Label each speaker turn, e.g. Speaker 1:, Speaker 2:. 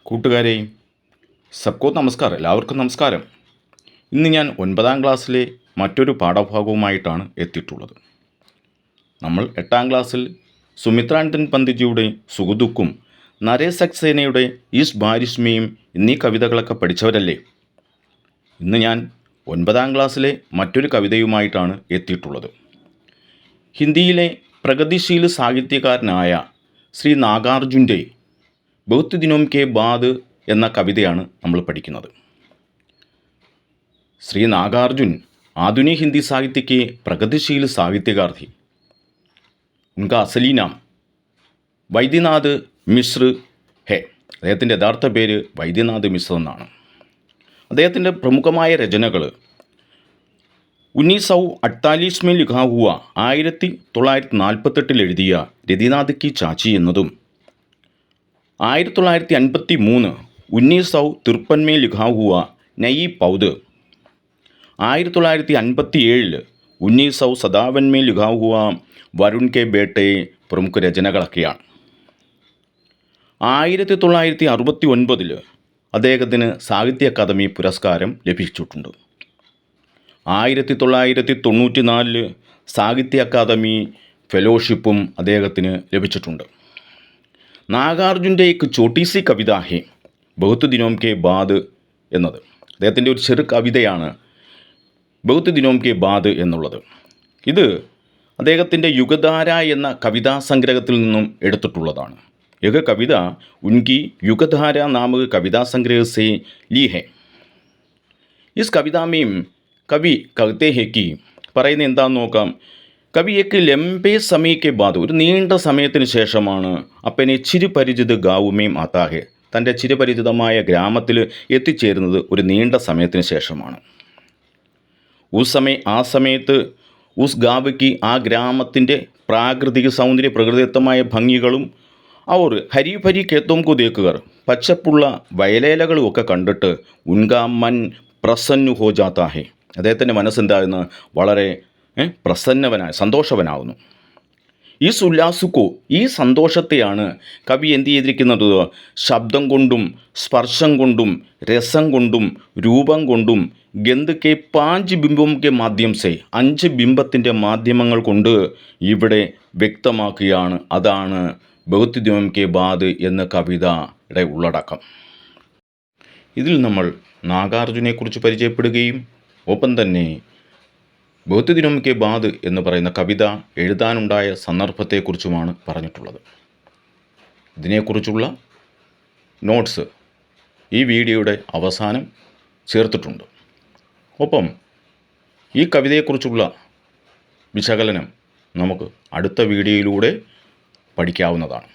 Speaker 1: കൂട്ടുകാരെ സബ്കോ നമസ്കാരം, എല്ലാവർക്കും നമസ്കാരം. ഇന്ന് ഞാൻ 9ാം ക്ലാസ്സിലെ മറ്റൊരു പാഠഭാഗവുമായിട്ടാണ് എത്തിയിട്ടുള്ളത്. നമ്മൾ 8ാം ക്ലാസ്സിൽ സുമിത്രാനന്ദൻ പന്തിജിയുടെ സുഖദുഃഖും നരേഷ് സക്സേനയുടെ ഈസ് ബാരിഷ്മയും എന്നീ കവിതകളൊക്കെ പഠിച്ചവരല്ലേ. ഇന്ന് ഞാൻ 9ാം ക്ലാസ്സിലെ മറ്റൊരു കവിതയുമായിട്ടാണ് എത്തിയിട്ടുള്ളത്. ഹിന്ദിയിലെ പ്രഗതിശീല സാഹിത്യകാരനായ ശ്രീ നാഗാർജുൻ്റെ ബഹുത് ദിനോം കെ ബാദ് എന്ന കവിതയാണ് നമ്മൾ പഠിക്കുന്നത്. ശ്രീ നാഗാർജുൻ ആധുനിക ഹിന്ദി साहित्य के प्रगतिशील साहित्यकार थे. उनका असली नाम വൈദ്യനാഥ് മിശ്ര ഹെ. അദ്ദേഹത്തിൻ്റെ യഥാർത്ഥ പേര് വൈദ്യനാഥ് മിശ്ര എന്നാണ്. അദ്ദേഹത്തിൻ്റെ പ്രമുഖമായ രചനകൾ 1948 में लिखा हुआ 1948 എഴുതിയ രതിനാഥ് കി ചാച്ചി എന്നതും 1953 1953 में लिखा हुआ नई पौध 1957 1957 में लिखा हुआ വരുൺ കെ ബേട്ടെ പ്രമുഖ രചനകളൊക്കെയാണ്. 1969 അദ്ദേഹത്തിന് സാഹിത്യ അക്കാദമി പുരസ്കാരം ലഭിച്ചിട്ടുണ്ട്. 1994 സാഹിത്യ അക്കാദമി ഫെലോഷിപ്പും അദ്ദേഹത്തിന് ലഭിച്ചിട്ടുണ്ട്. നാഗാർജുൻ്റെ एक छोटी सी കവിത ഹെ ബഹുത് ദിനോം കെ ബാദ് എന്നത്. അദ്ദേഹത്തിൻ്റെ ഒരു ചെറു കവിതയാണ് ബഹുത് ദിനോം കെ ബാദ് എന്നുള്ളത്. ഇത് അദ്ദേഹത്തിൻ്റെ യുഗധാര എന്ന കവിതാ സംഗ്രഹത്തിൽ നിന്നും എടുത്തിട്ടുള്ളതാണ്. യഹ കവിത ഉൻകി യുഗധാര നാമക കവിതാ സംഗ്രഹ സെ ലി ഹെ. ഇസ് കവിതാമേം കവി കഹത്തെ ഹെ കി പറയുന്നത് എന്താണെന്ന് നോക്കാം. കവി एक लंबे समय के बाद ഒരു നീണ്ട സമയത്തിന് ശേഷമാണ് അപ്പനെ ചിരപരിചിത ഗാവുമേം ആത്താ ഹെ. തൻ്റെ ചിരപരിചിതമായ ഗ്രാമത്തിൽ എത്തിച്ചേരുന്നത് ഒരു നീണ്ട സമയത്തിന് ശേഷമാണ്. ആ സമയത്ത് ഉസ് ഗാവയ്ക്ക് ആ ഗ്രാമത്തിൻ്റെ പ്രാകൃതിക സൗന്ദര്യ പ്രകൃതിദത്തമായ ഭംഗികളും അവർ ഹരിഭരി കേത്തോം കുതേക്കുകാർ പച്ചപ്പുള്ള വയലേലകളും ഒക്കെ കണ്ടിട്ട് ഉൻകാ മൻ പ്രസന്നു ഹോ ജാത്താ ഹെ. അദ്ദേഹത്തിൻ്റെ മനസ്സെന്താകുന്നു വളരെ സന്തോഷവനാകുന്നു. ഈ സുല്ലാസുക്കോ ഈ സന്തോഷത്തെയാണ് കവി എന്ത് ചെയ്തിരിക്കുന്നത്? ശബ്ദം കൊണ്ടും സ്പർശം കൊണ്ടും രസം കൊണ്ടും രൂപം കൊണ്ടും ഗന്ധക്കെ 5 ബിംബം കെ മാധ്യം സെ 5 ബിംബത്തിൻ്റെ മാധ്യമങ്ങൾ കൊണ്ട് ഇവിടെ വ്യക്തമാക്കുകയാണ്. അതാണ് ബഹുത് ദിനോം കെ ബാദ് എന്ന കവിതയുടെ ഉള്ളടക്കം. ഇതിൽ നമ്മൾ നാഗാർജുനെക്കുറിച്ച് പരിചയപ്പെടുകയും ഒപ്പം തന്നെ ബഹുത് ദിനോം കെ ബാദ് എന്ന് പറയുന്ന കവിത എഴുതാനുണ്ടായ സന്ദർഭത്തെക്കുറിച്ചുമാണ് പറഞ്ഞിട്ടുള്ളത്. ഇതിനെക്കുറിച്ചുള്ള നോട്ട്സ് ഈ വീഡിയോയുടെ അവസാനം ചേർത്തിട്ടുണ്ട്. ഒപ്പം ഈ കവിതയെക്കുറിച്ചുള്ള വിശകലനം നമുക്ക് അടുത്ത വീഡിയോയിലൂടെ പഠിക്കാവുന്നതാണ്.